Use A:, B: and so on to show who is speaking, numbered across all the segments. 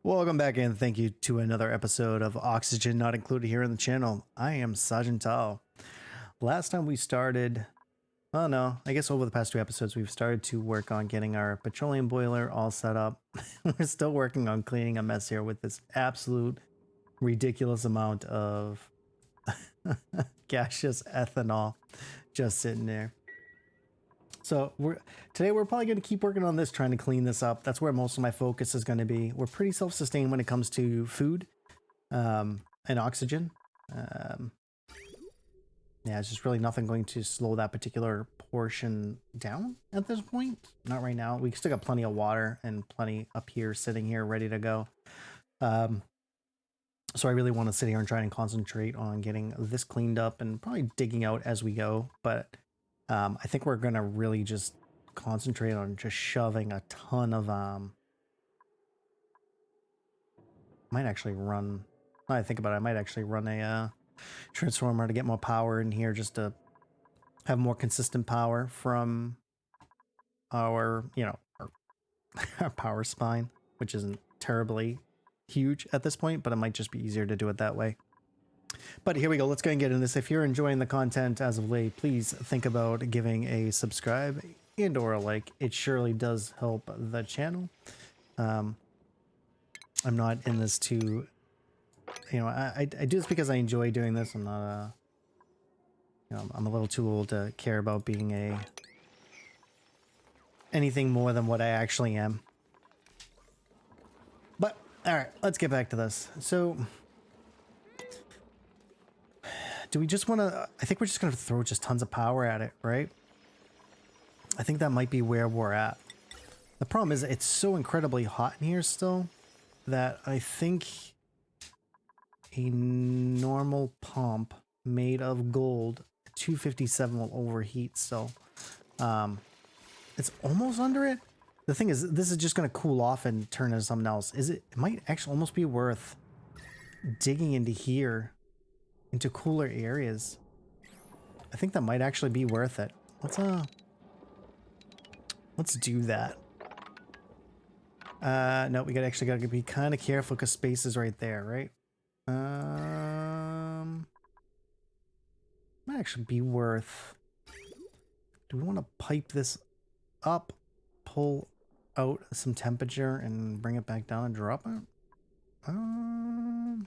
A: Welcome back and thank you to another episode of Oxygen Not Included here on the channel. I am Sajin Tao. Last time we started, well no, I guess over the past two episodes we've started to work on getting our petroleum boiler all set up. We're still working on cleaning a mess here with this absolute ridiculous amount of gaseous ethanol just sitting there. So today we're probably going to keep working on this, trying to clean this up. That's where most of my focus is going to be. We're pretty self-sustained when it comes to food and oxygen. Yeah, it's just really nothing going to slow that particular portion down at this point. Not right now. We still got plenty of water and plenty up here sitting here ready to go. So I really want to sit here and try and concentrate on getting this cleaned up and probably digging out as we go. But I think we're going to really just concentrate on just shoving a ton of, might actually run, now I think about it, I might actually run a transformer to get more power in here just to have more consistent power from our, our power spine, which isn't terribly huge at this point, but it might just be easier to do it that way. But here we go. Let's go and get into this. If you're enjoying the content as of late, please think about giving a subscribe and or a like. It surely does help the channel. I'm not in this to, I do this because I enjoy doing this. I'm not I'm a little too old to care about being anything more than what I actually am. But all right, let's get back to this. So do we just want to, I think we're just going to throw just tons of power at it, right? I think that might be where we're at. The problem is it's so incredibly hot in here still that I think a normal pump made of gold 257 will overheat. So it's almost under it. The thing is, this is just going to cool off and turn into something else. It might actually almost be worth digging into here, into cooler areas. I think that might actually be worth it. Let's do that. No, we actually gotta be kind of careful because space is right there, right? Might actually be worth. Do we want to pipe this up, pull out some temperature, and bring it back down and drop it? I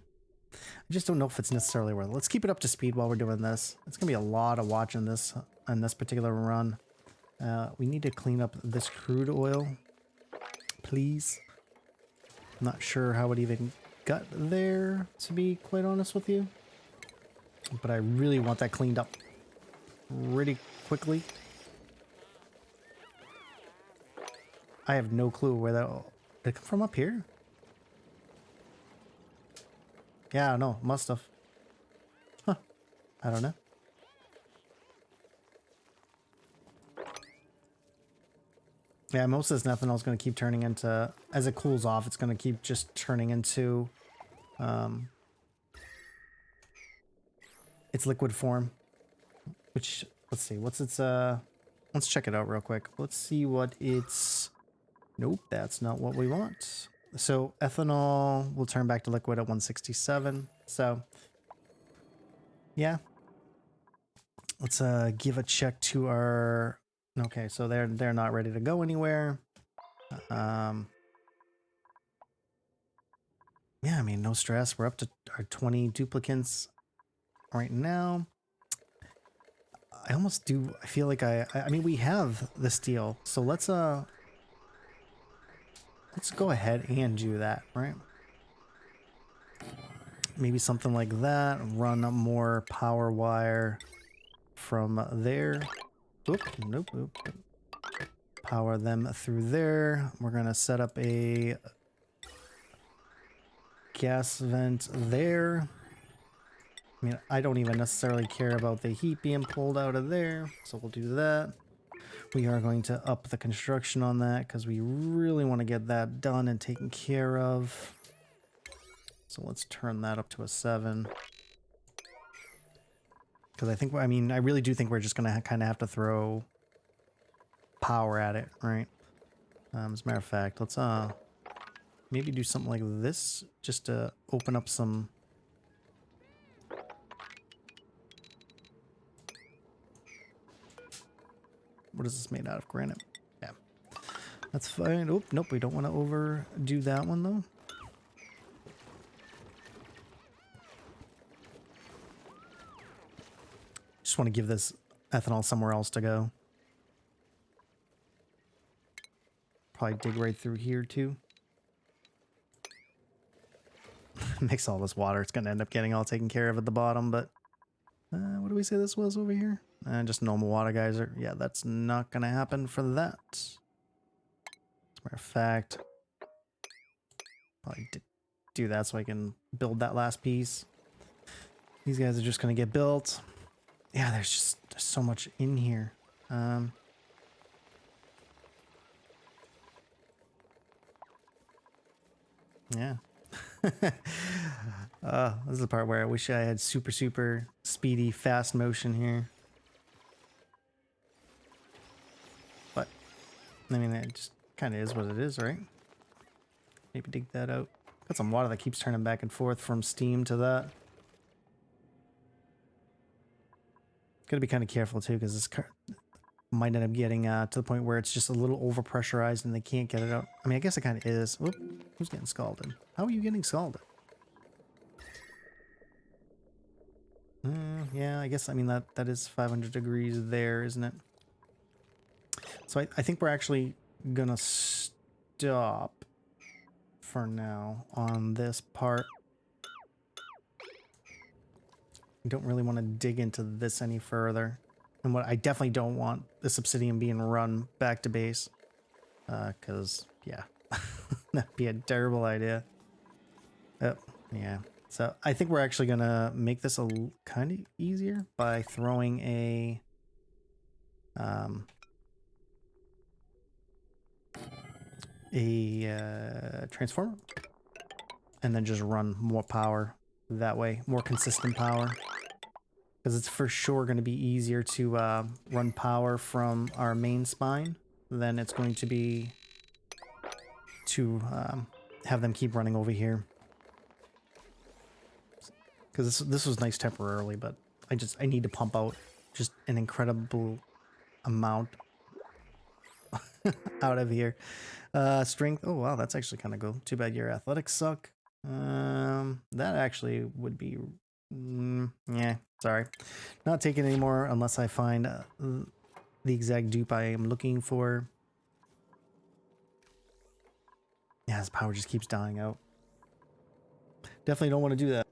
A: just don't know if it's necessarily worth it. Let's keep it up to speed while we're doing this. It's gonna be a lot of watching this on this particular run. We need to clean up this crude oil, please. I'm not sure how it even got there, to be quite honest with you. But I really want that cleaned up really quickly. I have no clue where that did it come from. Up here? Yeah, I don't know. Must have. Huh. I don't know. Yeah, most of this ethanol is going to keep turning into, as it cools off, it's going to keep just turning into its liquid form. Which, let's see, what's its, let's check it out real quick. Let's see what it's, nope, that's not what we want. So ethanol will turn back to liquid at 167. So yeah, let's give a check to our, okay, so they're not ready to go anywhere. Yeah, I mean, no stress. We're up to our 20 duplicates right now. I almost do, I feel like I mean, we have the steel, so let's go ahead and do that, right? Maybe something like that. Run more power wire from there. Oop, nope, oop. Power them through there. We're gonna set up a gas vent there. I mean, I don't even necessarily care about the heat being pulled out of there, so we'll do that. We are going to up the construction on that because we really want to get that done and taken care of. So let's turn that up to a 7. Because I think, I mean, I really do think we're just going to kind of have to throw power at it, right? As a matter of fact, let's maybe do something like this just to open up some. What is this made out of? Granite. Yeah, that's fine. Oh, nope, we don't want to overdo that one though. Just want to give this ethanol somewhere else to go. Probably dig right through here too. Mix all this water. It's going to end up getting all taken care of at the bottom, but what do we say this was over here? Just normal water geyser. Yeah, that's not going to happen for that. As a matter of fact, probably do that so I can build that last piece. These guys are just going to get built. Yeah, there's so much in here. Yeah. This is the part where I wish I had super speedy, fast motion here. But, I mean, it just kind of is what it is, right? Maybe dig that out. Got some water that keeps turning back and forth from steam to that. Gotta be kind of careful too, because this car might end up getting to the point where it's just a little overpressurized and they can't get it out. I mean, I guess it kind of is. Whoop, who's getting scalded? How are you getting scalded? Yeah, I guess, I mean, that is 500 degrees there, isn't it? So I think we're actually gonna stop for now on this part. I don't really want to dig into this any further. And what I definitely don't want this obsidian being run back to base. Because, yeah, that'd be a terrible idea. Oh, yeah. So I think we're actually going to make this a kind of easier by throwing a... transformer. And then just run more power that way. More consistent power. Because it's for sure going to be easier to run power from our main spine than it's going to be to have them keep running over here. Because this was nice temporarily, but I need to pump out just an incredible amount out of here. Strength. Oh wow, that's actually kind of cool. Too bad your athletics suck. That actually would be. Yeah, sorry. Not taking any more unless I find the exact dupe I am looking for. Yeah, his power just keeps dying out. Definitely don't want to do that.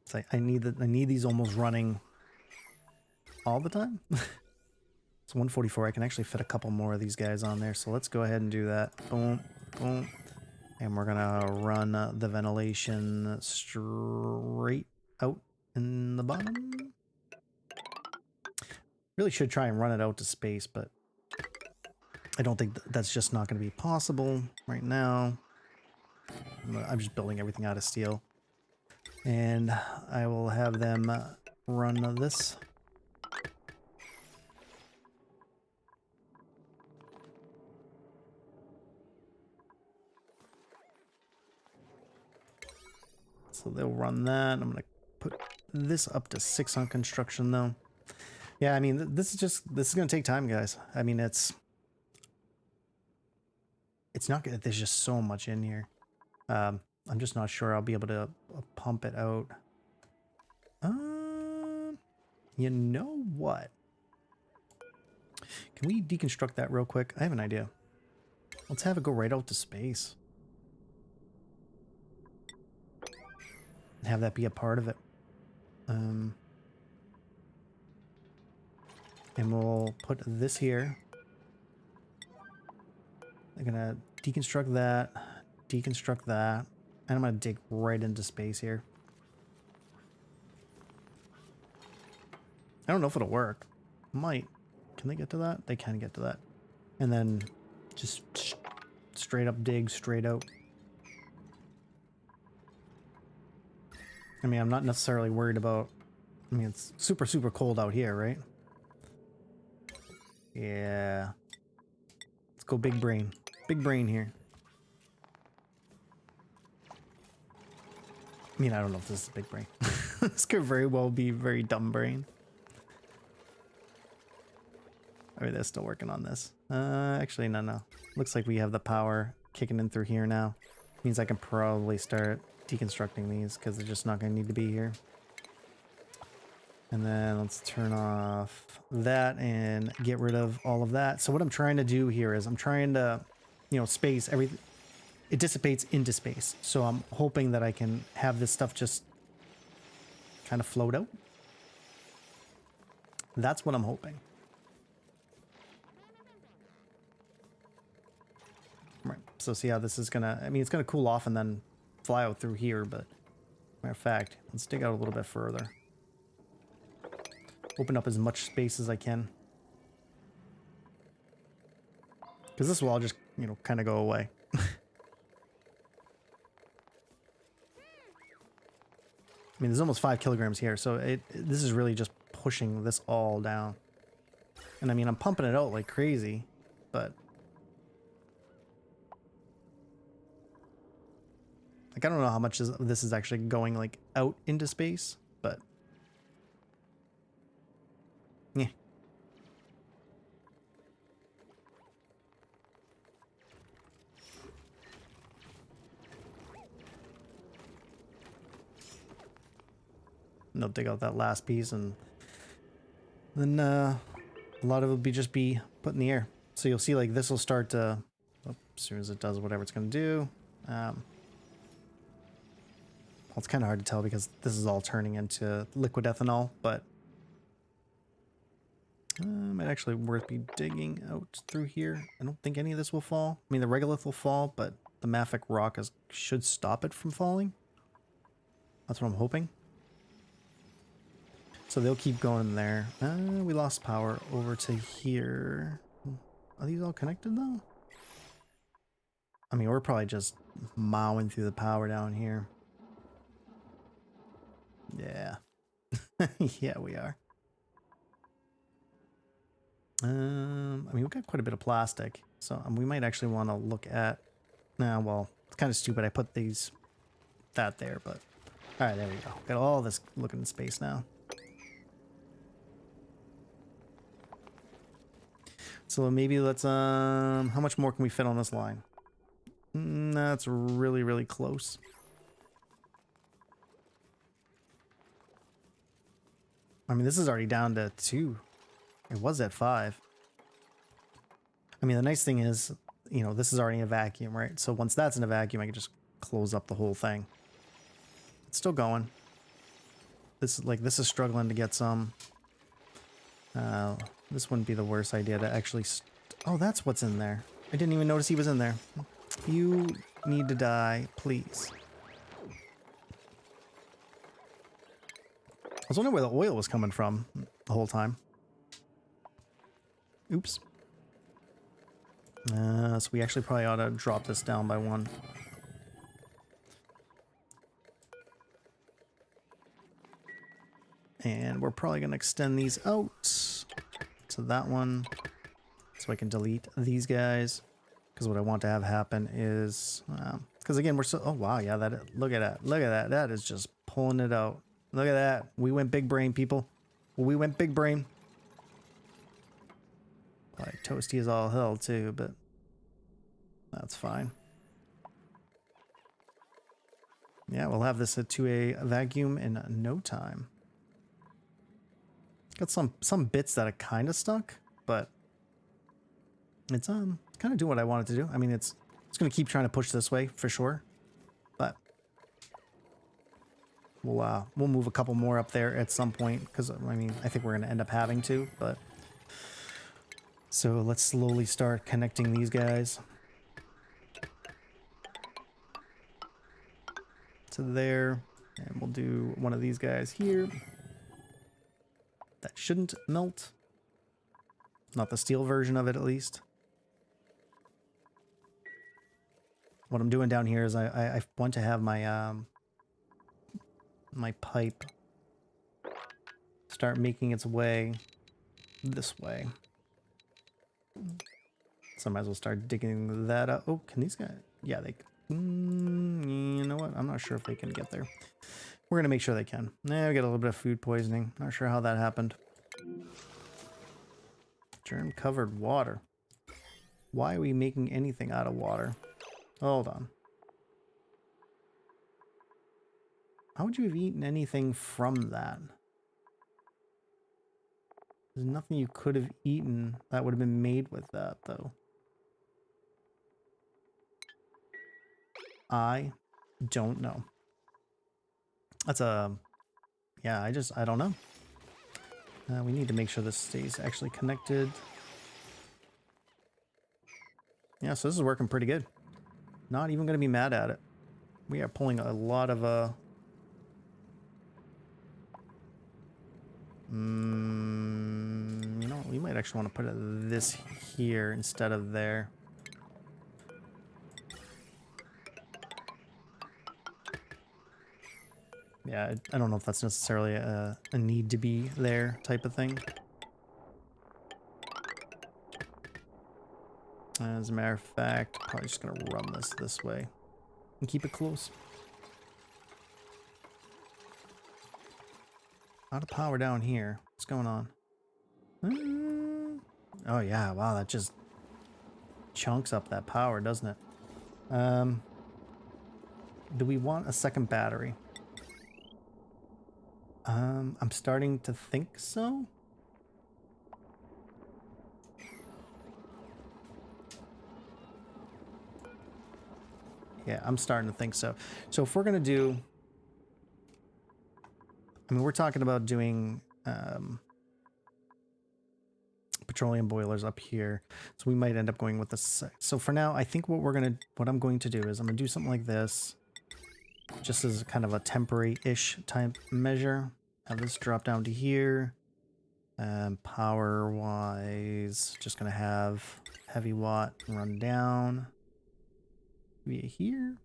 A: It's like I need these almost running all the time. It's 144. I can actually fit a couple more of these guys on there, so let's go ahead and do that. Boom, boom. And we're gonna run the ventilation straight out in the bottom. Really should try and run it out to space, but I don't think that's just not going to be possible right now. I'm just building everything out of steel. And I will have them run this. So they'll run that. I'm going to put this up to 6 on construction though. Yeah, I mean, this is going to take time, guys. I mean, it's not good. There's just so much in here. I'm just not sure I'll be able to pump it out. You know what? Can we deconstruct that real quick? I have an idea. Let's have it go right out to space. And have that be a part of it. And we'll put this here. I'm gonna deconstruct that, and I'm gonna dig right into space here. I don't know if it'll work. Might. Can they get to that? They can get to that. And then just straight up dig straight out. I mean, I'm not necessarily worried about... I mean, it's super cold out here, right? Yeah. Let's go big brain. Big brain here. I mean, I don't know if this is big brain. This could very well be very dumb brain. Or they're still working on this. Actually, no. Looks like we have the power kicking in through here now. Means I can probably start deconstructing these because they're just not going to need to be here. And then let's turn off that and get rid of all of that. So what I'm trying to do here is I'm trying to, you know, space everything. It dissipates into space. So I'm hoping that I can have this stuff just kind of float out. That's what I'm hoping. Right. So see how this is gonna, I mean, it's gonna cool off and then fly out through here, but matter of fact, let's dig out a little bit further. Open up as much space as I can. Because this will all just, you know, kind of go away. I mean, there's almost 5 kilograms here, so this is really just pushing this all down. And I mean, I'm pumping it out like crazy, but like I don't know how much this is actually going like out into space, but yeah. And they'll dig out that last piece, and then a lot of it will be put in the air. So you'll see like this will start to, as soon as it does whatever it's going to do. Well, it's kind of hard to tell because this is all turning into liquid ethanol, but might actually worth be digging out through here. I don't think any of this will fall. I mean, the regolith will fall, but the mafic rock should stop it from falling. That's what I'm hoping. So they'll keep going there. We lost power over to here. Are these all connected though? I mean, we're probably just mowing through the power down here. Yeah. Yeah, we are. I mean, we've got quite a bit of plastic, so we might actually want to look at. Nah, well, it's kind of stupid. I put that there, but all right, there we go. Got all this looking in space now. So maybe let's how much more can we fit on this line? That's really, really close. I mean, this is already down to 2. It was at 5. I mean, the nice thing is, you know, this is already in a vacuum, right? So once that's in a vacuum, I can just close up the whole thing. It's still going. This is struggling to get some. This wouldn't be the worst idea to actually. Oh, that's what's in there. I didn't even notice he was in there. You need to die, please. I was wondering where the oil was coming from the whole time. Oops. So we actually probably ought to drop this down by 1. And we're probably going to extend these out to that one so I can delete these guys. Because what I want to have happen is, because again, we're so, oh wow, yeah, look at that. That is just pulling it out. Look at that. We went big brain, people. We went big brain. Probably toasty as all hell too, but that's fine. Yeah, we'll have this to a vacuum in no time. Got some bits that are kind of stuck, but it's kind of doing what I wanted to do. I mean, it's going to keep trying to push this way for sure, but we'll move a couple more up there at some point because I mean I think we're going to end up having to. But so let's slowly start connecting these guys to there, and we'll do one of these guys here. That shouldn't melt. Not the steel version of it, at least. What I'm doing down here is I want to have my my pipe start making its way this way. So I might as well start digging that up. Oh, can these guys? Yeah, they... you know what? I'm not sure if they can get there. We're going to make sure they can. Yeah, we got a little bit of food poisoning. Not sure how that happened. Germ-covered water. Why are we making anything out of water? Hold on. How would you have eaten anything from that? There's nothing you could have eaten that would have been made with that, though. I don't know. That's a... yeah, I don't know. We need to make sure this stays actually connected. Yeah, so this is working pretty good. Not even going to be mad at it. We are pulling a lot of... you know what? We might actually want to put this here instead of there. Yeah, I don't know if that's necessarily a need to be there type of thing. As a matter of fact, probably just going to run this way and keep it close. Out of power down here. What's going on? Oh yeah, wow, that just chunks up that power, doesn't it? Do we want a second battery? I'm starting to think so. Yeah, I'm starting to think so. So if we're gonna do... I mean, we're talking about doing petroleum boilers up here, so we might end up going with this. So for now, I think what I'm going to do is I'm gonna do something like this, just as kind of a temporary-ish type measure. Have this drop down to here. Power-wise, just gonna have heavy watt run down via here.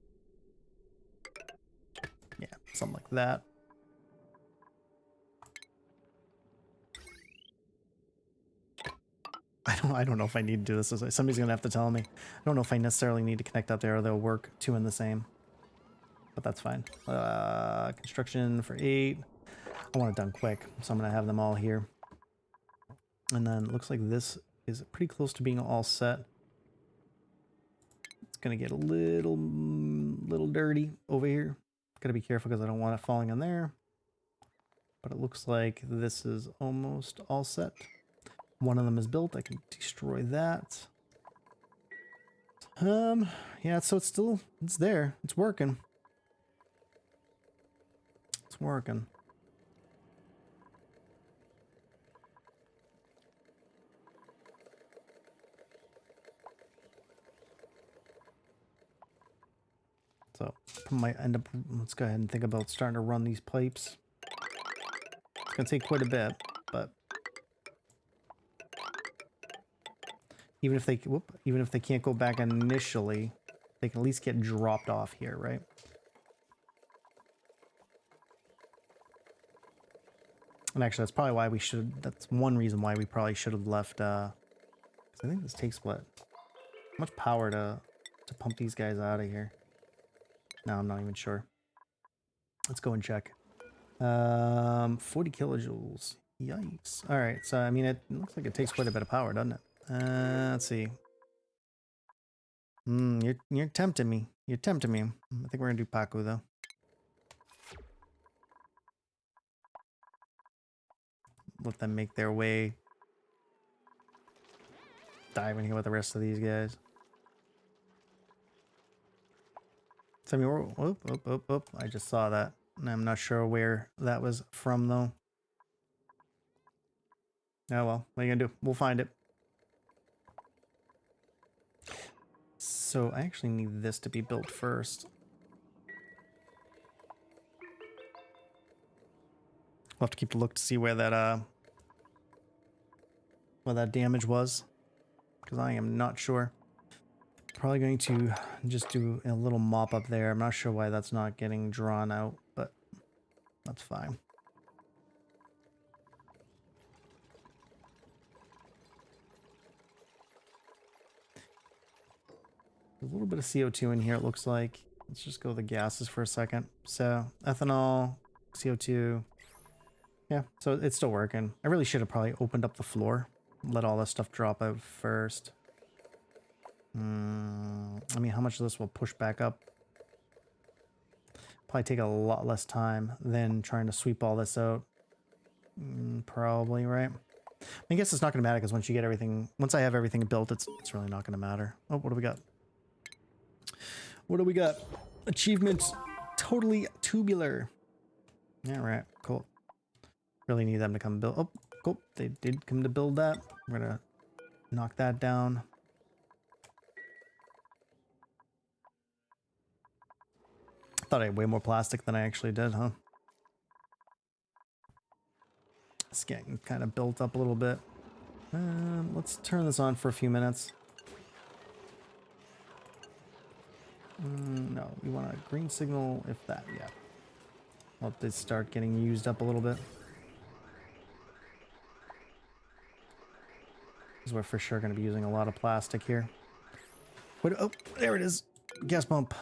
A: Yeah, something like that. I don't know if I need to do this. Somebody's gonna have to tell me. I don't know if I necessarily need to connect up there, or they'll work two in the same. But that's fine. Construction for 8. I want it done quick, so I'm gonna have them all here. And then it looks like this is pretty close to being all set. It's gonna get a little dirty over here. Gotta be careful because I don't want it falling in there. But it looks like this is almost all set. One of them is built. I can destroy that. Yeah, so it's there. It's working. It's working. So I might end up, let's go ahead and think about starting to run these pipes. It's gonna take quite a bit, but even if they can't go back initially, they can at least get dropped off here, right? And actually, that's probably why that's one reason why we probably should have left, 'cause I think this takes what? How much power to pump these guys out of here? No, I'm not even sure. Let's go and check. 40 kilojoules. Yikes. All right, so I mean, it looks like it takes quite a bit of power, doesn't it? Let's see. You're tempting me. You're tempting me. I think we're gonna do Paco though. Let them make their way. Dive in here with the rest of these guys. So I mean, we're, I just saw that, and I'm not sure where that was from though. Oh well, what are you gonna do? We'll find it. So I actually need this to be built first. We'll have to keep a look to see where that damage was, because I am not sure. Probably going to just do a little mop up there. I'm not sure why that's not getting drawn out, but that's fine. There's a little bit of CO2 in here, it looks like. Let's just go with the gases for a second. So, ethanol, CO2. Yeah, so it's still working. I really should have probably opened up the floor. Let all this stuff drop out first. I mean, how much of this will push back up? Probably take a lot less time than trying to sweep all this out. Probably, right? I guess it's not going to matter because once you get everything, once I have everything built, it's really not going to matter. Oh, what do we got? What do we got? Achievements, totally tubular. Yeah, right. Cool. Really need them to come build. Oh, cool. They did come to build that. We're going to knock that down. I thought I had way more plastic than I actually did, huh? It's getting kind of built up a little bit. Let's turn this on for a few minutes. No, we want a green signal if that, yeah. Let this start getting used up a little bit. Because we're for sure going to be using a lot of plastic here. Wait, oh, there it is. Gas pump.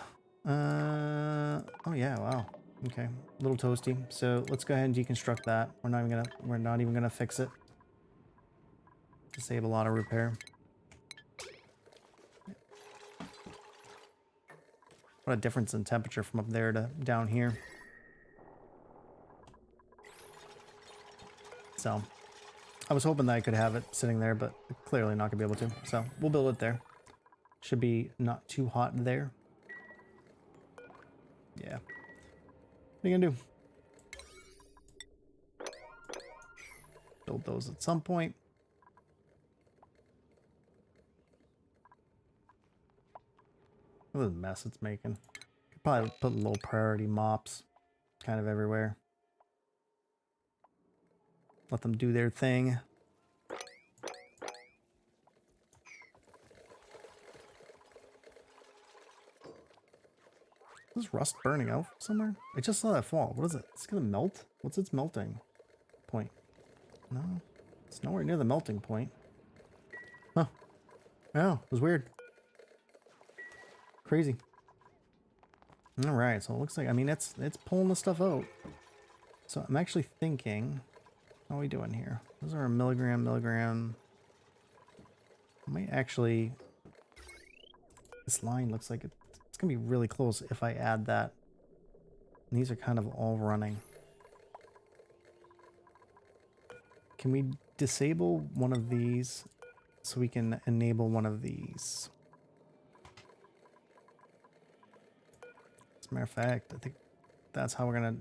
A: Oh yeah, wow. Okay, a little toasty. So let's go ahead and deconstruct that. We're not even gonna fix it. To save a lot of repair. What a difference in temperature from up there to down here. So, I was hoping that I could have it sitting there, but clearly not gonna be able to. So, we'll build it there. Should be not too hot there. Yeah. What are you gonna do? Build those at some point. Look at the mess it's making. Could probably put low priority mops kind of everywhere. Let them do their thing. Is rust burning out somewhere? I just saw that fall. What is it? It's gonna melt? What's its melting point? No, it's nowhere near the melting point. Huh. Oh, it was weird. Crazy. Alright, so it looks like, I mean, it's pulling the stuff out. So I'm actually thinking, how are we doing here? Those are a milligram. I might actually, this line looks like it's gonna be really close if I add that. And these are kind of all running. Can we disable one of these so we can enable one of these? As a matter of fact, I think that's how we're gonna,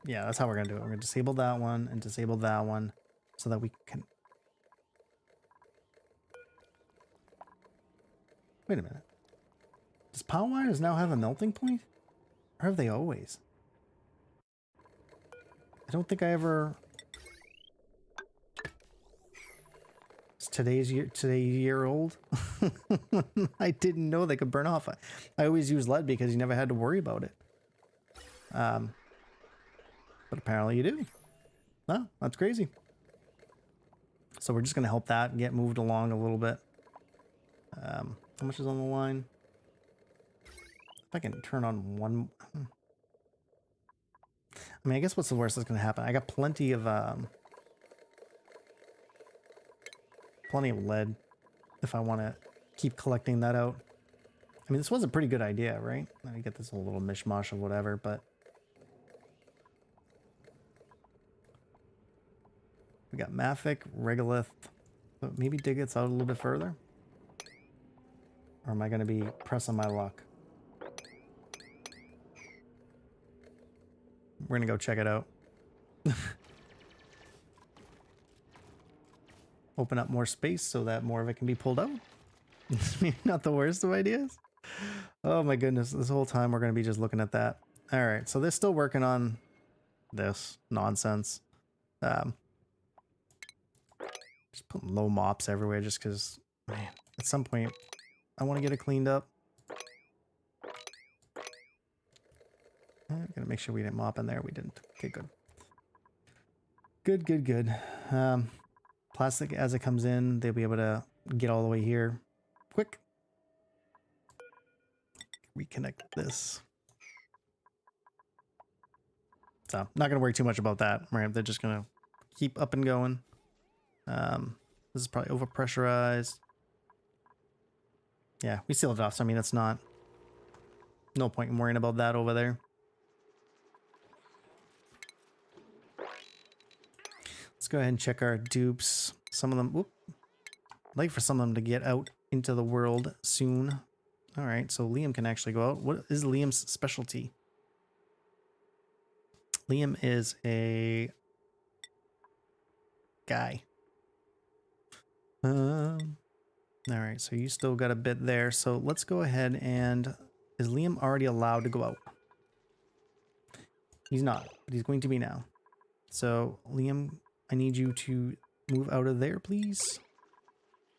A: yeah, that's how we're gonna do it. We're gonna disable that one and disable that one so that we can, wait a minute. Does power wires now have a melting point? Or have they always? I don't think I ever, it's today's year old. I didn't know they could burn off. I always use lead because you never had to worry about it. But apparently you do. Oh, that's crazy. So we're just going to help that get moved along a little bit. How much is on the line? If I can turn on one. I mean, I guess what's the worst that's going to happen? I got plenty of lead if I want to keep collecting that out. I mean, this was a pretty good idea, right? Let me get this whole little mishmash of whatever, but we got Mafic, Regolith. So maybe dig it out a little bit further? Or am I going to be pressing my luck? We're going to go check it out. Open up more space so that more of it can be pulled out. Maybe not the worst of ideas. Oh my goodness, this whole time we're going to be just looking at that. All right, so they're still working on this nonsense. Just putting low mops everywhere just because, man, at some point I want to get it cleaned up. Gotta make sure we didn't mop in there. We didn't. Okay, good. Good. Plastic as it comes in, they'll be able to get all the way here quick. reconnect this. So not gonna worry too much about that, right? They're just gonna keep up and going. This is probably overpressurized. Yeah, we sealed it off, so I mean it's not no point in worrying about that over there. Let's go ahead and check our dupes. Some of them, whoop. I'd like for some of them to get out into the world soon. All right, so Liam can actually go out. What is Liam's specialty? Liam is a guy. All right, so you still got a bit there. So let's go ahead and... Is Liam already allowed to go out? He's not, but he's going to be now. So Liam, I need you to move out of there, please.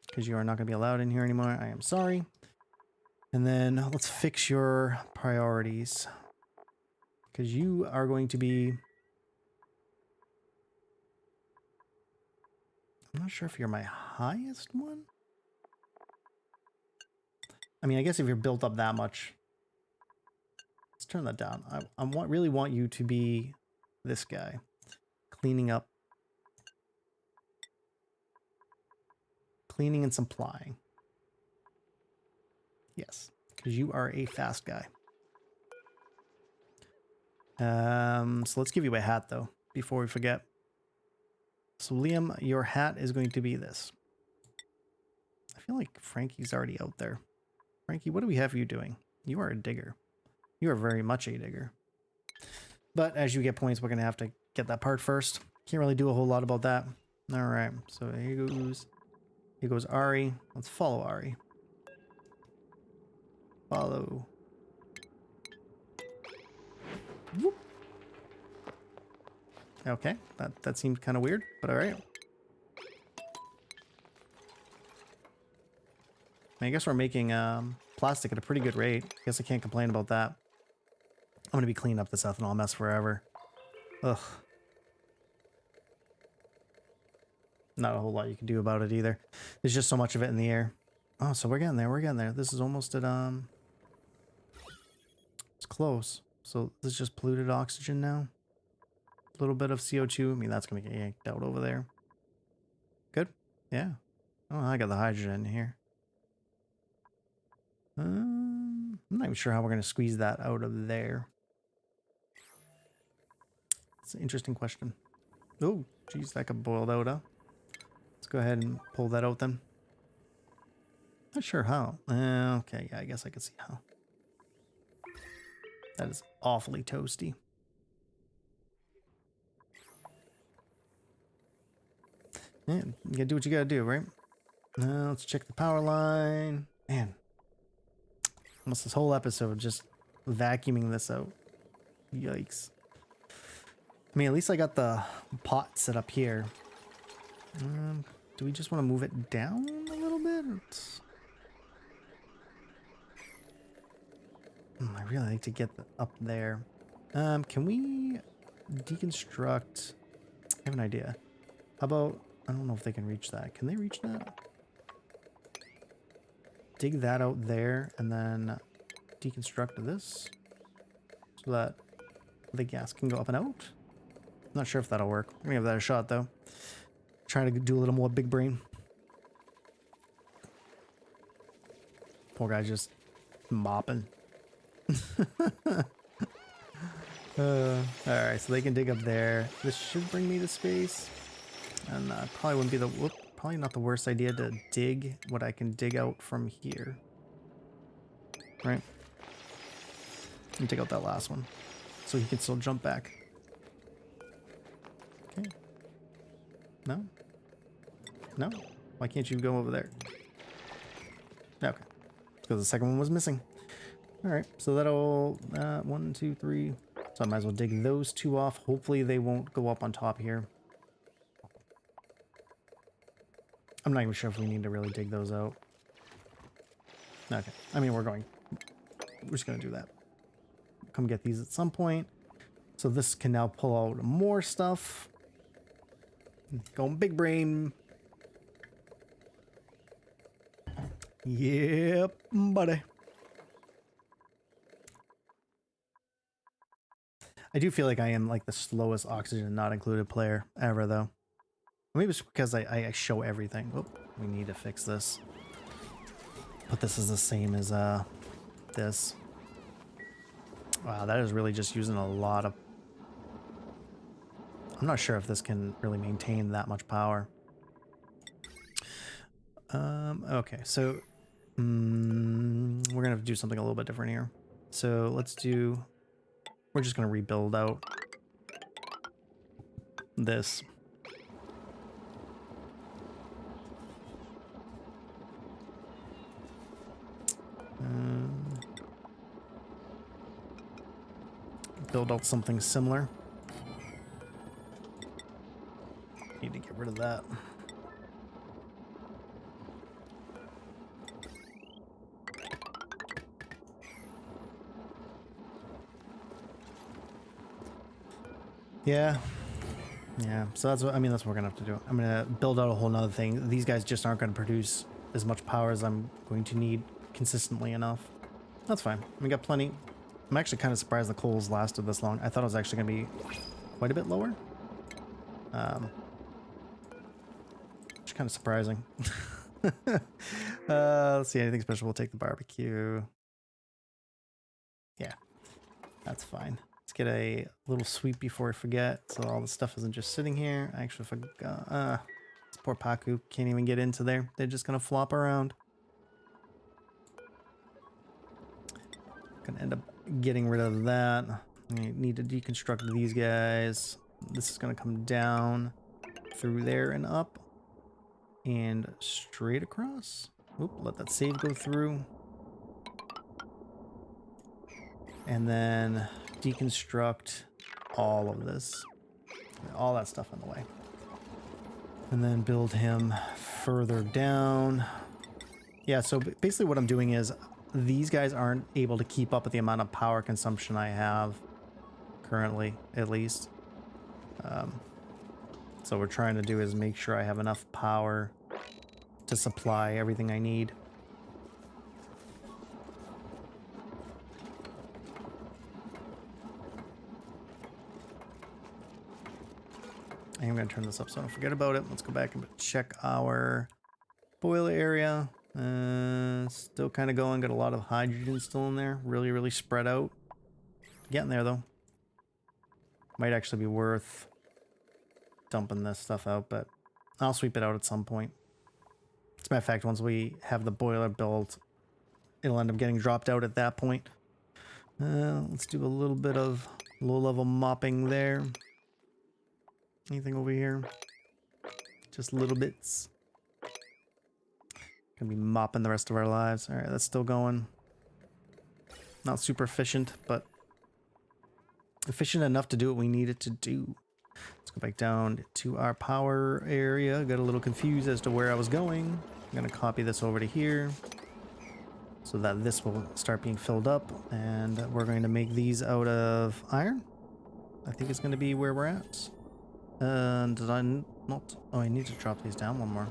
A: Because you are not going to be allowed in here anymore. I am sorry. And then let's fix your priorities. Because you are going to be... I'm not sure if you're my highest one. I mean, I guess if you're built up that much... Let's turn that down. I really want you to be this guy. Cleaning up. Cleaning and supplying. Yes, because you are a fast guy. So let's give you a hat, though, before we forget. So, Liam, your hat is going to be this. I feel like Frankie's already out there. Frankie, what do we have you doing? You are a digger. You are very much a digger. But as you get points, we're going to have to get that part first. Can't really do a whole lot about that. All right, so here goes. Here goes Ari. Let's follow Ari. Follow. Whoop. Okay, that seemed kind of weird, but all right. I guess we're making plastic at a pretty good rate. I guess I can't complain about that. I'm going to be cleaning up this ethanol mess forever. Ugh. Not a whole lot you can do about it either. There's just so much of it in the air. Oh, so we're getting there. We're getting there. This is almost at, it's close. So this is just polluted oxygen now. A little bit of CO2. I mean, that's going to get yanked out over there. Good. Yeah. Oh, I got the hydrogen in here. I'm not even sure how we're going to squeeze that out of there. It's an interesting question. Oh, geez, that got boiled out, huh? Let's go ahead and pull that out then. Not sure how. Okay, yeah, I guess I can see how. That is awfully toasty. Yeah, you gotta do what you gotta do, right? Now let's check the power line. Man, almost this whole episode just vacuuming this out. Yikes. I mean, at least I got the pot set up here. Do we just want to move it down a little bit? I really like to get up there. Can we deconstruct? I have an idea. How about, I don't know if they can reach that. Can they reach that? Dig that out there and then deconstruct this so that the gas can go up and out. Not sure if that'll work. We're gonna give that a shot though. Trying to do a little more big brain. Poor guy's just mopping. Alright, so they can dig up there. This should bring me to space. And probably wouldn't be the... Whoop, probably not the worst idea to dig what I can dig out from here. Right? And dig out that last one. So he can still jump back. Okay. No? No? Why can't you go over there? Okay. Because the second one was missing. Alright, so that'll... 1, 2, 3... So I might as well dig those two off. Hopefully they won't go up on top here. I'm not even sure if we need to really dig those out. Okay. I mean, we're just going to do that. Come get these at some point. So this can now pull out more stuff. Going big brain. Yep, buddy. I do feel like I am like the slowest oxygen not included player ever, though. Maybe it's because I show everything. Oh, we need to fix this. But this is the same as this. Wow, that is really just using a lot of... I'm not sure if this can really maintain that much power. Okay, so we're gonna have to do something a little bit different here. So let's do... We're just gonna rebuild out this. Build out something similar. Need to get rid of that. Yeah. So that's what, I mean, that's what we're gonna have to do. I'm gonna build out a whole nother thing. These guys just aren't gonna produce as much power as I'm going to need consistently enough. That's fine. We got plenty. I'm actually kind of surprised the coals lasted this long. I thought it was actually gonna be quite a bit lower. Which is kind of surprising. Let's see, anything special? We'll take the barbecue. Yeah, that's fine. Let's get a little sweep before I forget, so all the stuff isn't just sitting here. I actually forgot. This poor Paku can't even get into there. They're just gonna flop around. Gonna end up getting rid of that. I need to deconstruct these guys. This is gonna come down through there and up and straight across. Oop, let that save go through. And then deconstruct all of this. All that stuff in the way. And then build him further down. Yeah, so basically what I'm doing is these guys aren't able to keep up with the amount of power consumption I have currently, at least. So what we're trying to do is make sure I have enough power to supply everything I need. I am going to turn this up so I don't forget about it. Let's go back and check our boiler area. Still kind of going. Got a lot of hydrogen still in there. Really, really spread out. Getting there, though. Might actually be worth dumping this stuff out, but I'll sweep it out at some point. As a matter of fact, once we have the boiler built, it'll end up getting dropped out at that point. Let's do a little bit of low-level mopping there. Anything over here? Just little bits. Gonna be mopping the rest of our lives. All right, that's still going. Not super efficient, but efficient enough to do what we need it to do. Let's go back down to our power area. Got a little confused as to where I was going. I'm gonna copy this over to here so that this will start being filled up, and we're going to make these out of iron. I think it's gonna be where we're at. Did I not? Oh, I need to drop these down one more.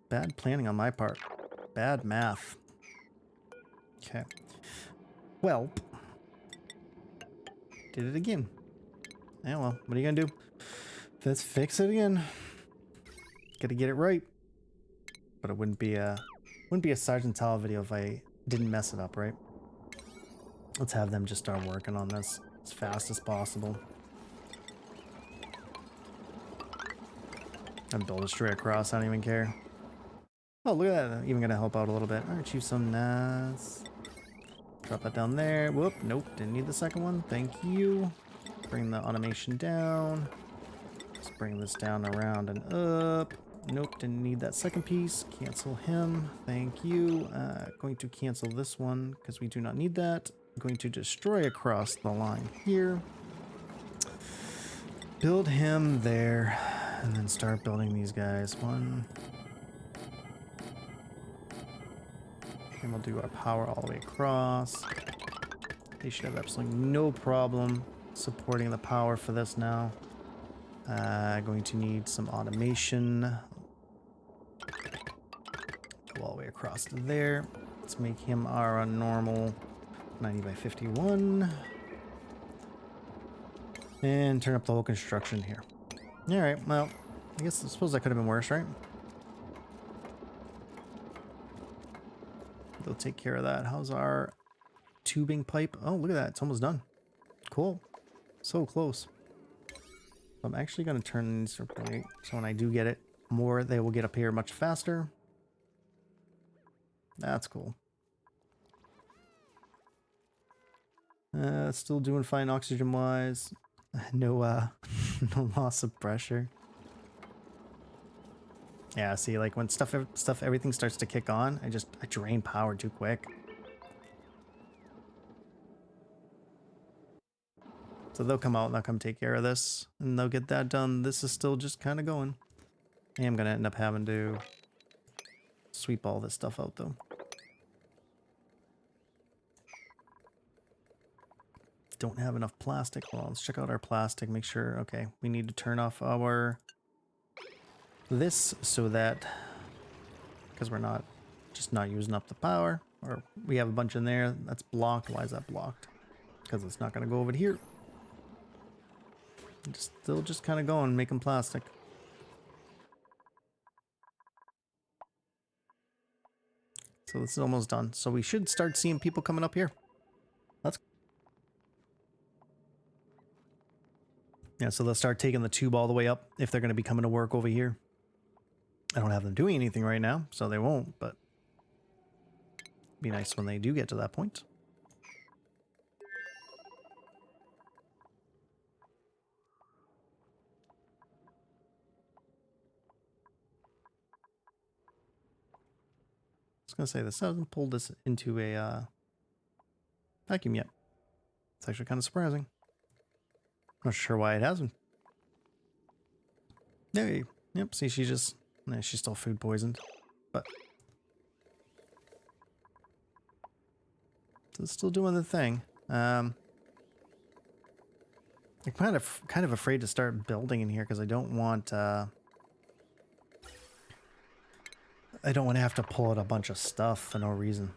A: Bad planning on my part. Bad math. Okay. Well, did it again. Yeah, well, what are you gonna do? Let's fix it again. Gotta get it right. But it wouldn't be a Sergeant Tal video if I didn't mess it up, right? Let's have them just start working on this as fast as possible. And build it straight across, I don't even care. Oh, look at that. Even gonna help out a little bit. Aren't you so nice? Drop that down there. Whoop, nope, didn't need the second one. Thank you. Bring the automation down. Let's bring this down around and up. Nope, didn't need that second piece. Cancel him. Thank you. Going to cancel this one because we do not need that. Going to destroy across the line here. Build him there. And then start building these guys. One. And we'll do our power all the way across. They should have absolutely no problem supporting the power for this now. Going to need some automation. across to there. Let's make him our normal 90 by 51. And turn up the whole construction here. Alright, well, I suppose that could have been worse, right? They'll take care of that. How's our tubing pipe? Oh, look at that. It's almost done. Cool. So close. I'm actually going to turn these so when I do get it more, they will get up here much faster. That's cool. Still doing fine oxygen-wise. No, no loss of pressure. Yeah, see, like when everything starts to kick on, I drain power too quick. So they'll come out and they'll come take care of this, and they'll get that done. This is still just kind of going. I am gonna end up having to sweep all this stuff out though. Don't have enough plastic. Well, let's check out our plastic, make sure. Okay, we need to turn off our this so that, because we're not using up the power, or we have a bunch in there that's blocked. Why is that blocked? Because it's not going to go over here. Still just kind of going, making plastic. So this is almost done. So we should start seeing people coming up here. That's yeah, so they'll start taking the tube all the way up if they're going to be coming to work over here. I don't have them doing anything right now, so they won't, but it'd be nice when they do get to that point. I was going to say, this hasn't pulled this into a vacuum yet. It's actually kind of surprising. Not sure why it hasn't. There, yep, see, she's still food poisoned, but it's still doing the thing. I'm kind of afraid to start building in here because I don't want to have to pull out a bunch of stuff for no reason.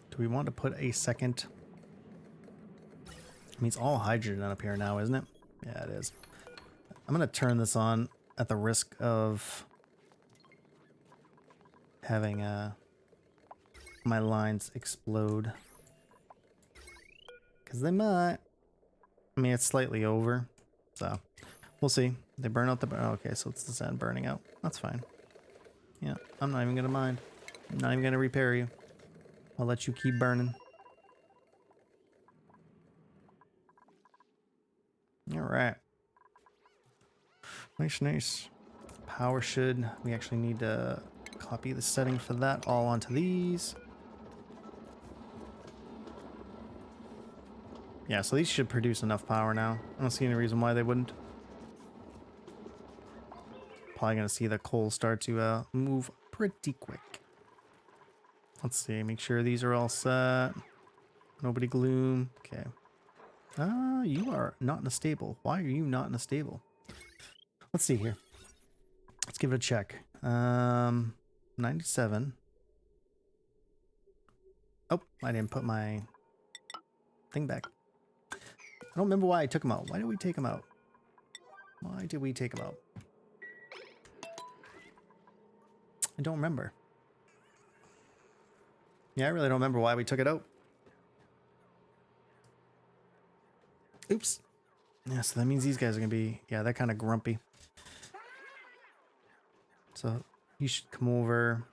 A: Do we want to put a second? I mean, it's all hydrogen up here now, isn't it? Yeah, it is. I'm going to turn this on at the risk of having my lines explode. Because they might. I mean, it's slightly over, so we'll see. They burn out the... Okay, so it's this end burning out. That's fine. Yeah, I'm not even going to mind. I'm not even going to repair you. I'll let you keep burning. All right. Nice, nice. Power should... We actually need to copy the setting for that all onto these. Yeah, so these should produce enough power now. I don't see any reason why they wouldn't. Probably going to see the coal start to move pretty quick. Let's see, make sure these are all set. Nobody gloom. Okay. You are not in a stable. Why are you not in a stable? Let's see here. Let's give it a check. 97. Oh, I didn't put my thing back. I don't remember why I took them out. Why did we take them out? Why did we take them out? I don't remember. Yeah, I really don't remember why we took it out. Oops. Yeah, so that means these guys are going to be... Yeah, they're kind of grumpy. So you should come over.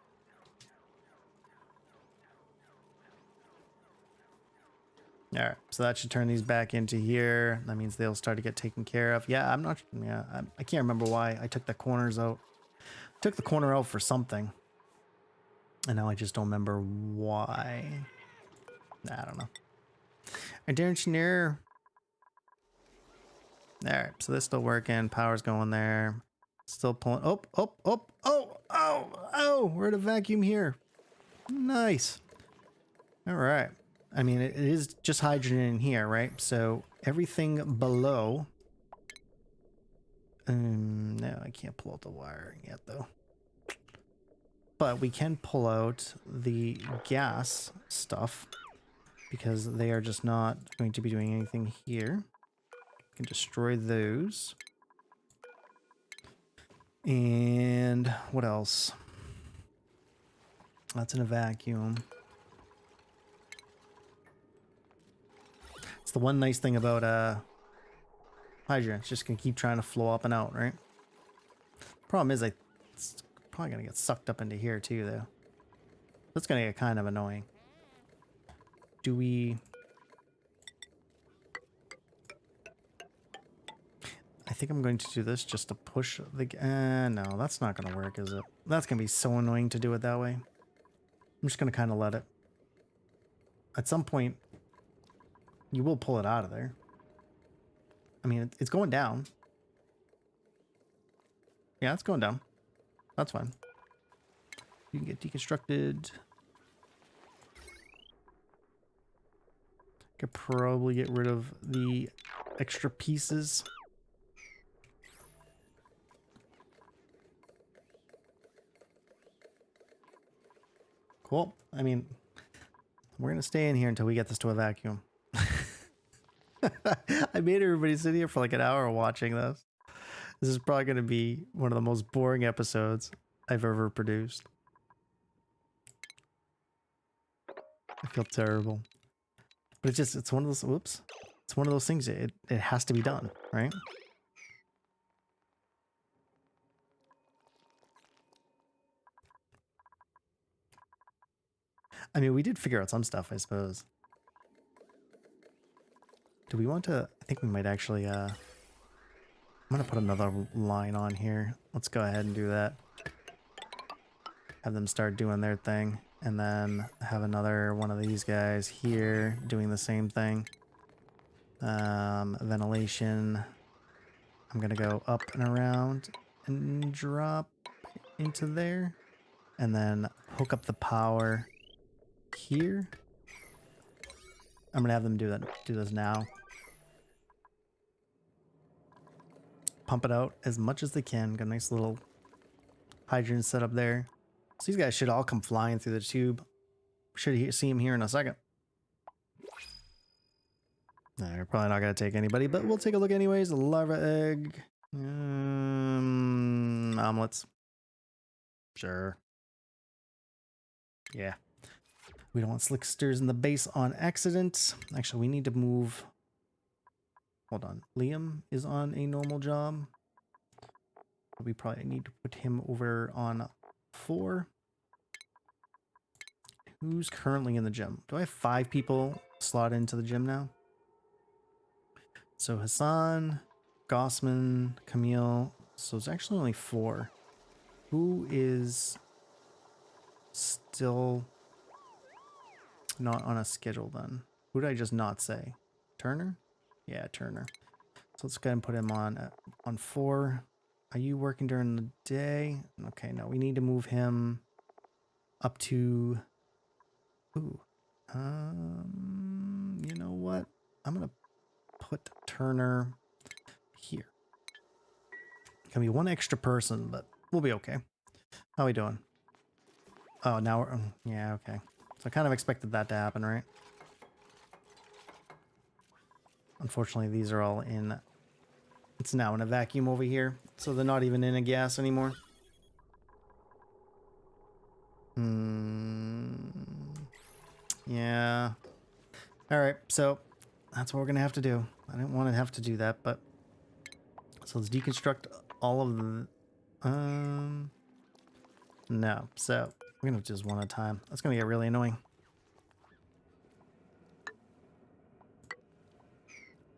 A: Alright, so that should turn these back into here. That means they'll start to get taken care of. Yeah, I'm not... Yeah, I can't remember why I took the corners out. I took the corner out for something. And now I just don't remember why. I don't know. I don't know. Alright, so this still working. Power's going there. Still pulling... Oh! We're at a vacuum here. Nice. Alright. I mean, it is just hydrogen in here, right? So everything below. No, I can't pull out the wiring yet though. But we can pull out the gas stuff because they are just not going to be doing anything here. We can destroy those. And what else? That's in a vacuum. It's the one nice thing about Hydra. It's just gonna keep trying to flow up and out, right? Problem is, it's probably gonna get sucked up into here too, though. That's gonna get kind of annoying. Do we? I think I'm going to do this just to push the... no, that's not gonna work, is it? That's gonna be so annoying to do it that way. I'm just gonna kind of let it. At some point, you will pull it out of there. I mean, it's going down. Yeah, it's going down. That's fine. You can get deconstructed. Could probably get rid of the extra pieces. Cool. I mean, we're going to stay in here until we get this to a vacuum. I made everybody sit here for like an hour watching this. This is probably going to be one of the most boring episodes I've ever produced. I feel terrible. But it's one of those, whoops. It's one of those things, it has to be done, right? I mean, we did figure out some stuff, I suppose. Do we want to, I think we might actually, I'm going to put another line on here. Let's go ahead and do that. Have them start doing their thing. And then have another one of these guys here doing the same thing. Ventilation. I'm going to go up and around and drop into there. And then hook up the power here. I'm going to have them do this now. Pump it out as much as they can. Got a nice little hydrant set up there. So these guys should all come flying through the tube. Should see them here in a second. They're probably not going to take anybody, but we'll take a look anyways. Larva egg. Omelets. Sure. Yeah. We don't want slicksters in the base on accident. Actually, we need to move... Hold on. Liam is on a normal job. We probably need to put him over on 4. Who's currently in the gym? Do I have 5 people slot into the gym now? So Hassan, Gossman, Camille. So it's actually only 4. Who is still not on a schedule then? Who did I just not say? Turner? Yeah, Turner. So let's go ahead and put him on 4. Are you working during the day? Okay, no, we need to move him up to... Ooh. You know what? I'm going to put Turner here. Can be one extra person, but we'll be okay. How are we doing? Oh, now we're... Yeah, okay. So I kind of expected that to happen, right? Unfortunately, these are all in... It's now in a vacuum over here, so they're not even in a gas anymore. Yeah. Alright, so that's what we're going to have to do. I didn't want to have to do that, but... So let's deconstruct all of the... No, so we're going to do this one at a time. That's going to get really annoying.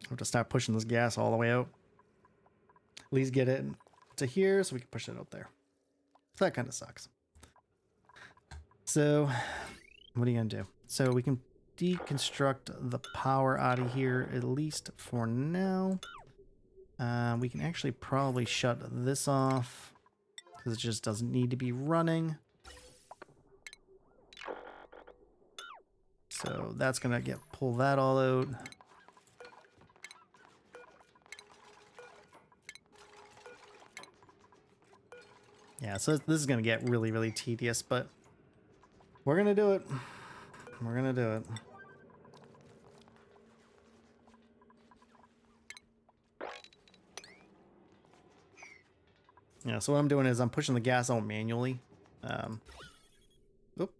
A: I have to start pushing this gas all the way out. At least get it to here so we can push it out there. So that kind of sucks. So what are you going to do? So we can deconstruct the power out of here, at least for now. We can actually probably shut this off because it just doesn't need to be running. So that's going to pull that all out. Yeah, so this is going to get really, really tedious, but we're going to do it. We're going to do it. Yeah, so what I'm doing is I'm pushing the gas out manually. Oop.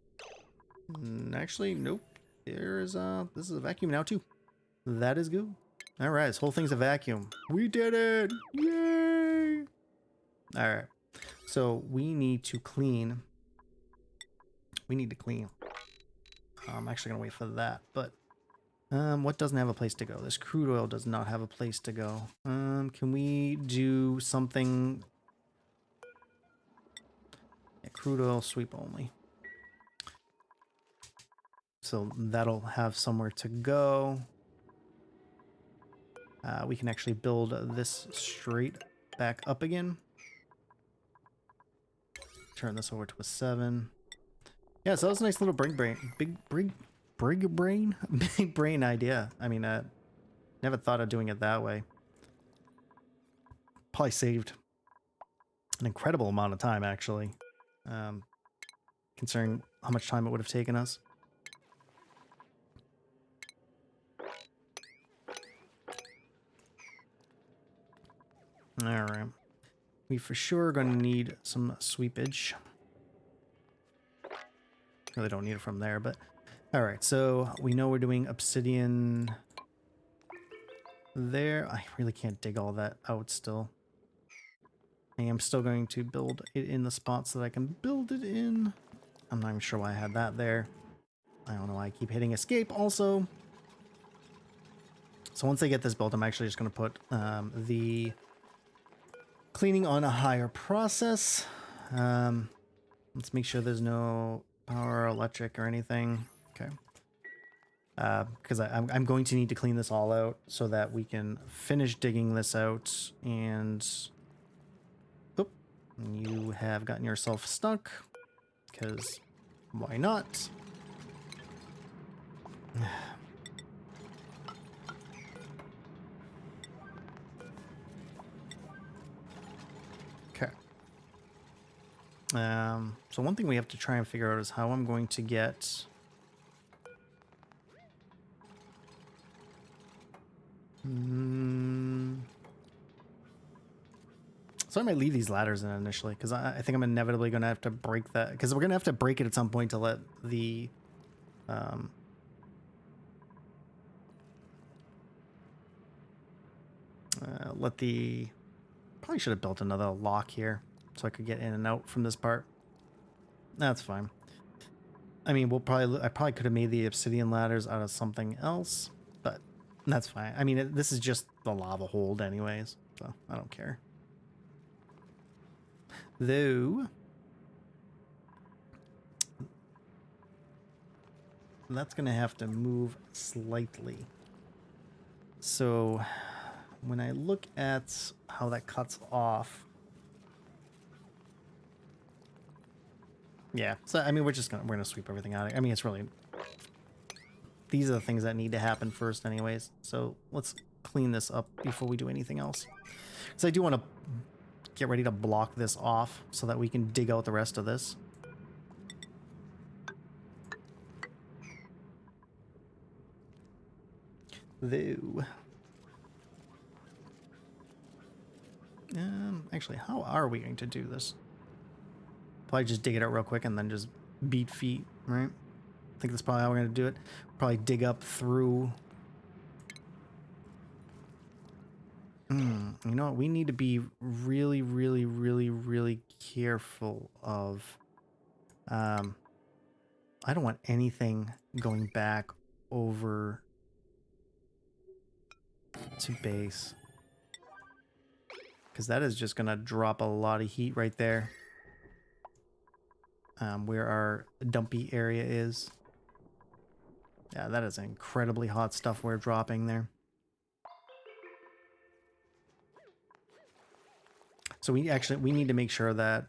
A: Actually, nope. This is a vacuum now too. That is good. All right, this whole thing's a vacuum. We did it! Yay! All right, so we need to clean. We need to clean. I'm actually gonna wait for that, but what doesn't have a place to go? This crude oil does not have a place to go. Can we do something? Yeah, crude oil sweep only. So that'll have somewhere to go. We can actually build this straight back up again. Turn this over to a 7. Yeah, so that was a nice little big brain idea. I mean, never thought of doing it that way. Probably saved an incredible amount of time, actually, considering how much time it would have taken us. All right. We for sure are going to need some sweepage. Really don't need it from there, but all right. So we know we're doing obsidian there. I really can't dig all that out still. I am still going to build it in the spots that I can build it in. I'm not even sure why I had that there. I don't know why I keep hitting escape also. So once I get this built, I'm actually just going to put the cleaning on a higher process. Let's make sure there's no power, electric, or anything. Okay. Because I'm going to need to clean this all out so that we can finish digging this out. And oop, you have gotten yourself stuck. Because why not? Okay. So one thing we have to try and figure out is how I'm going to get... So I might leave these ladders in initially, because I think I'm inevitably going to have to break that, because we're going to have to break it at some point to let the... Probably should have built another lock here so I could get in and out from this part. That's fine. I mean, I probably could have made the obsidian ladders out of something else, but that's fine. I mean, this is just the lava hold anyways, so I don't care. Though, that's going to have to move slightly. So when I look at how that cuts off, yeah, so I mean, we're gonna sweep everything out. I mean, it's really, these are the things that need to happen first anyways. So let's clean this up before we do anything else. Because I do want to get ready to block this off so that we can dig out the rest of this. Though, actually, how are we going to do this? Probably just dig it out real quick and then just beat feet, right? I think that's probably how we're going to do it. Probably dig up through. You know what? We need to be really, really, really, really careful of... I don't want anything going back over to base. Because that is just going to drop a lot of heat right there. Where our dumpy area is. Yeah, that is incredibly hot stuff we're dropping there. So we need to make sure that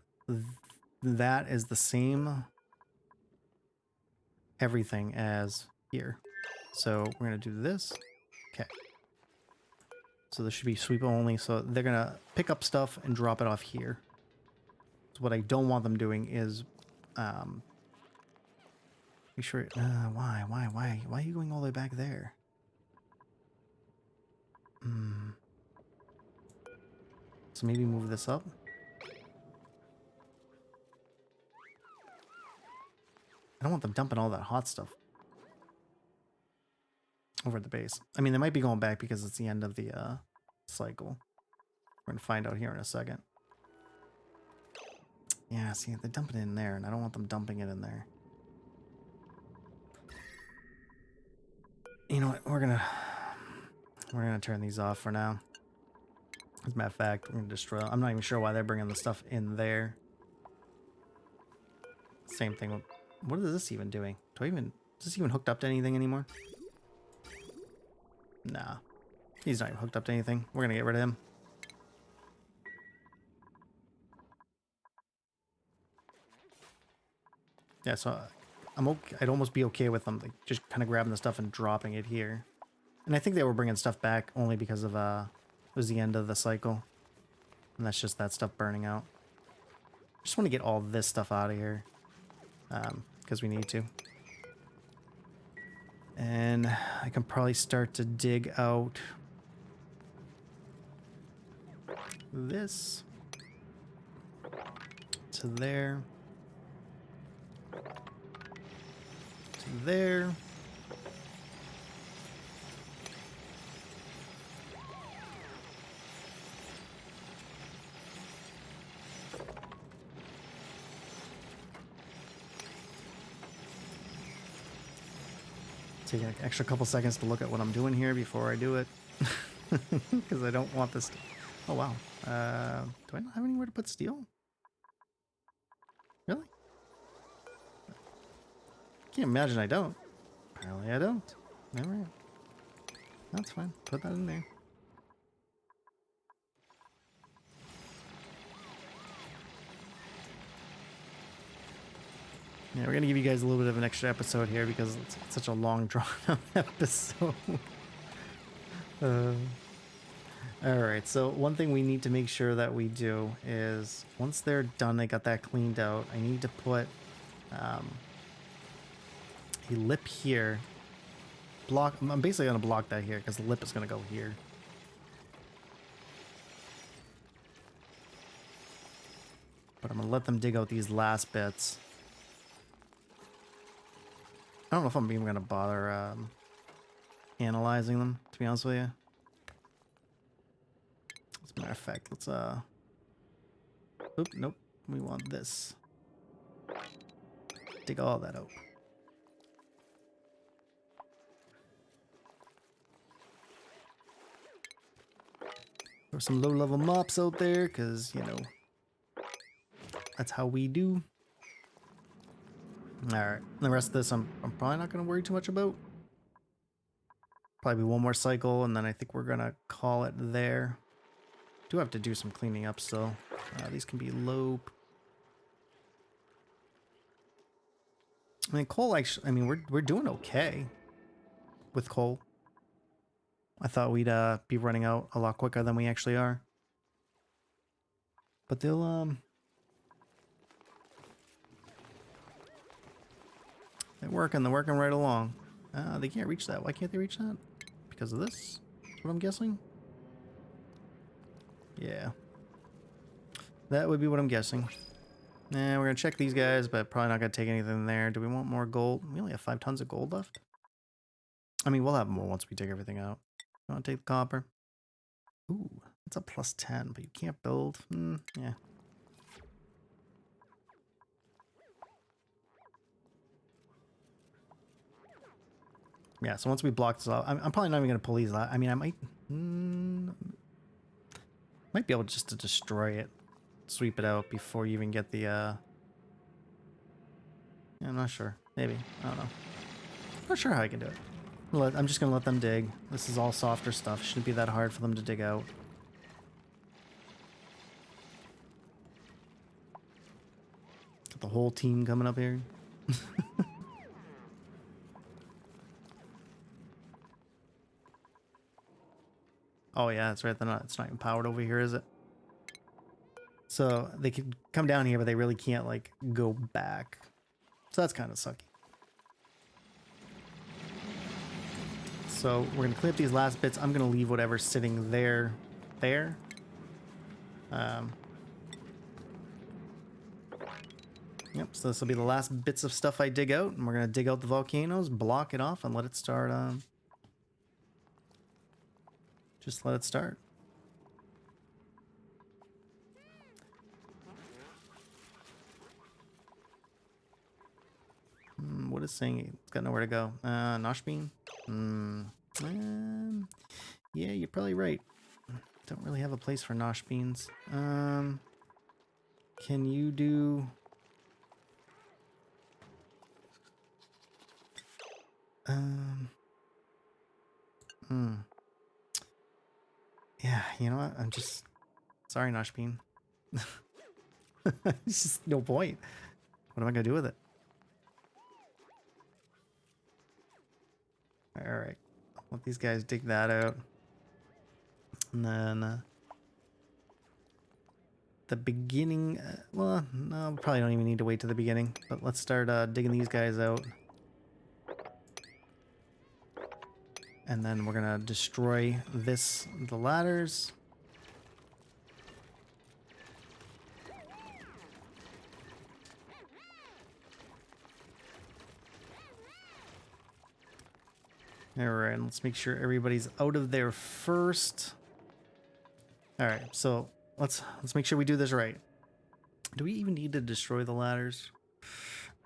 A: that is the same everything as here. So we're going to do this. Okay. So this should be sweep only. So they're going to pick up stuff and drop it off here. So So what I don't want them doing is, make sure. Why are you going all the way back there? Hmm. So maybe move this up. I don't want them dumping all that hot stuff over at the base. I mean, they might be going back because it's the end of the cycle. We're gonna find out here in a second. Yeah, see, they're dumping it in there, and I don't want them dumping it in there. You know what? We're gonna turn these off for now. As a matter of fact, we're gonna destroy. I'm not even sure why they're bringing the stuff in there. Same thing with. What is this even doing? Is this even hooked up to anything anymore? Nah. He's not even hooked up to anything. We're gonna get rid of him. Yeah, so I'd almost be okay with them like, just kind of grabbing the stuff and dropping it here. And I think they were bringing stuff back only because of it was the end of the cycle. And that's just that stuff burning out. Just want to get all this stuff out of here. Because we need to. And I can probably start to dig out this to there to there. Take an extra couple seconds to look at what I'm doing here before I do it. Because I don't want this. Oh, wow. Do I not have anywhere to put steel? Really? Can't imagine I don't. Apparently I don't. Alright. That's fine. Put that in there. Yeah, we're going to give you guys a little bit of an extra episode here because it's such a long drawn out episode. Alright, so one thing we need to make sure that we do is once they're done, they got that cleaned out, I need to put a lip here. I'm basically going to block that here because the lip is going to go here. But I'm going to let them dig out these last bits. I don't know if I'm even going to bother analyzing them, to be honest with you. As a matter of fact, let's oop, nope. We want this. Dig all that out. There's some low-level mops out there, because, you know, that's how we do. Alright, the rest of this I'm probably not going to worry too much about. Probably one more cycle, and then I think we're going to call it there. Do have to do some cleaning up still. These can be low. I mean, coal actually, I mean, we're doing okay with coal. I thought we'd be running out a lot quicker than we actually are. But they'll they're working right along. They can't reach that. Why can't they reach that? Because of this? That's what I'm guessing? Yeah. That would be what I'm guessing. We're going to check these guys, but probably not going to take anything there. Do we want more gold? We only have 5 tons of gold left. I mean, we'll have more once we take everything out. You want to take the copper? Ooh, it's a plus 10, but you can't build. Yeah. Yeah, so once we block this off, I'm probably not even going to pull these out. I mean, I might be able just to destroy it, sweep it out before you even get the, yeah, I'm not sure. Maybe. I don't know. Not sure how I can do it. I'm just going to let them dig. This is all softer stuff. Shouldn't be that hard for them to dig out. Got the whole team coming up here. Oh yeah, that's right. It's not even powered over here, is it? So they can come down here, but they really can't like go back. So that's kind of sucky. So we're gonna clean up these last bits. I'm gonna leave whatever's sitting there. Yep, so this will be the last bits of stuff I dig out, and we're gonna dig out the volcanoes, block it off, and let it start. Just let it start. What is saying? It's got nowhere to go. Noshbean? Yeah, you're probably right. Don't really have a place for nosh beans. Can you do... Yeah, you know what? I'm just... Sorry, nosh bean. It's just no point. What am I gonna do with it? Alright. Let these guys dig that out. And then... the beginning... well, no, probably don't even need to wait to the beginning. But let's start digging these guys out. And then we're gonna destroy the ladders. Alright, let's make sure everybody's out of there first. Alright, so let's make sure we do this right. Do we even need to destroy the ladders?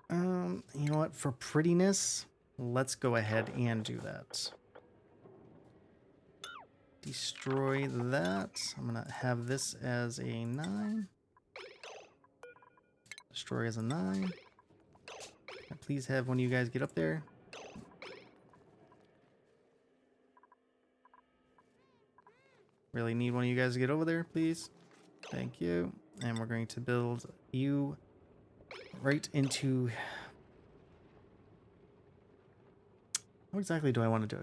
A: You know what? For prettiness, let's go ahead and do that. Destroy that. I'm gonna have this as a 9. Destroy as a 9. Please have one of you guys get up there. Really need one of you guys to get over there, please. Thank you. And we're going to build you right into... What exactly do I want to do?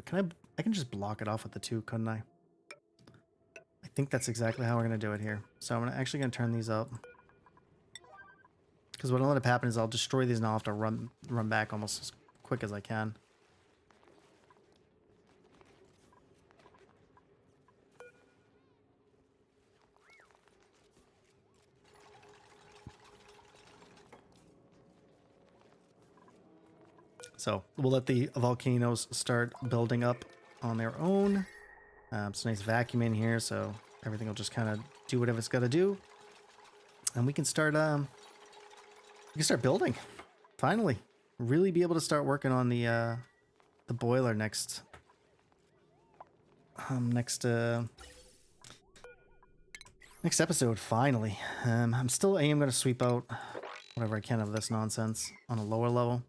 A: I can just block it off with the 2, couldn't I? I think that's exactly how we're going to do it here. So I'm actually going to turn these up. Because what'll end up happening is I'll destroy these and I'll have to run back almost as quick as I can. So we'll let the volcanoes start building up on their own. It's a nice vacuum in here, so everything will just kind of do whatever it's got to do, and we can start building. Finally, really be able to start working on the boiler next episode. Finally, I am going to sweep out whatever I can of this nonsense on a lower level.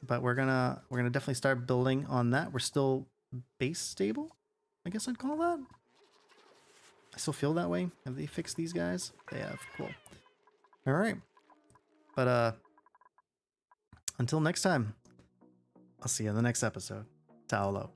A: But we're gonna definitely start building on that. We're still base stable, I guess I'd call that. I still feel that way. Have they fixed these guys? They have. Cool. All right. But until next time, I'll see you in the next episode. Taolo.